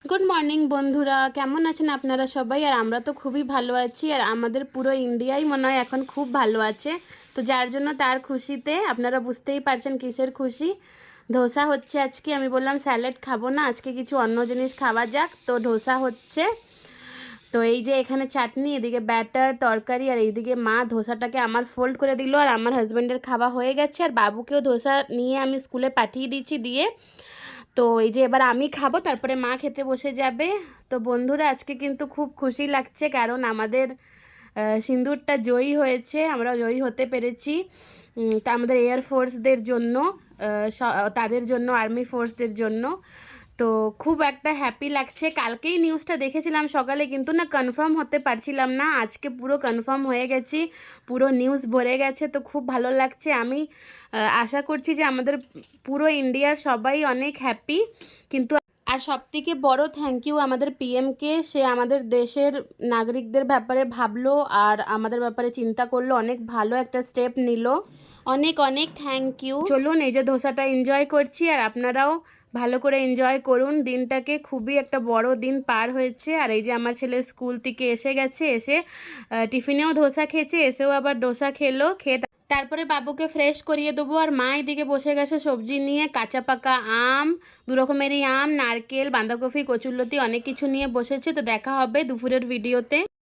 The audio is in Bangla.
গুড মর্নিং বন্ধুরা, কেমন আছেন আপনারা সবাই? আর আমরা তো খুবই ভালো আছি, আর আমাদের পুরো ইন্ডিয়াই মনে হয় এখন খুব ভালো আছে। তো যার জন্য তার খুশিতে আপনারা বুঝতেই পারছেন কিসের খুশি। ধোসা হচ্ছে আজকে। আমি বললাম স্যালাড খাবো না, আজকে কিছু অন্য জিনিস খাওয়া যাক, তো ধোসা হচ্ছে। তো এই যে এখানে চাটনি, এদিকে ব্যাটার তরকারি, আর এইদিকে মা ধোসাটাকে আমার ফোল্ড করে দিল, আর আমার হাজব্যান্ডের খাওয়া হয়ে গেছে, আর বাবুকেও ধোসা নিয়ে আমি স্কুলে পাঠিয়ে দিচ্ছি দিয়ে। তো এই যে এবার আমি খাবো, তারপরে মা খেতে বসে যাবে। তো বন্ধুরা, আজকে কিন্তু খুব খুশি লাগছে, কারণ আমাদের সিন্দুরটা জয়ী হয়েছে, আমরা জয়ী হতে পেরেছি। তা আমাদের এয়ারফোর্সদের জন্য, তাদের জন্য, আর্মি ফোর্সদের জন্য। তো খুব একটা হ্যাপি লাগছে। কালকেই নিউজটা দেখেছিলাম সকালে, কিন্তু না কনফার্ম হতে পারছিলাম না। আজকে পুরো কনফার্ম হয়ে গেছি, পুরো নিউজ ভরে গেছে, তো খুব ভালো লাগছে। আমি আশা করছি যে আমাদের পুরো ইন্ডিয়ার সবাই অনেক হ্যাপি। কিন্তু আর সবথেকে বড় থ্যাংক ইউ আমাদের পিএমকে, সে আমাদের দেশের নাগরিকদের ব্যাপারে ভাবলো আর আমাদের ব্যাপারে চিন্তা করলো, অনেক ভালো একটা স্টেপ নিল। অনেক অনেক থ্যাংক ইউ। চলুন, এই যে ধোসাটা এনজয় করছি, আর আপনারাও ভালো করে এনজয় করুন দিনটাকে। খুবই একটা বড় দিন পার হয়েছে। আর এই যে আমার ছেলে স্কুল থেকে এসে গেছে, এসে টিফিনেও ধোসা খেয়েছে, এসেও আবার ডোসা খেলো। খেয়ে তারপরে বাবুকে ফ্রেশ করিয়ে দেবো। আর মা এদিকে বসে গেছে সবজি নিয়ে, কাঁচা পাকা আম, দু রকমেরই আম, নারকেল, বাঁধাকপি, কচুরলতি, অনেক কিছু নিয়ে বসেছে। তো দেখা হবে দুপুরের ভিডিওতে।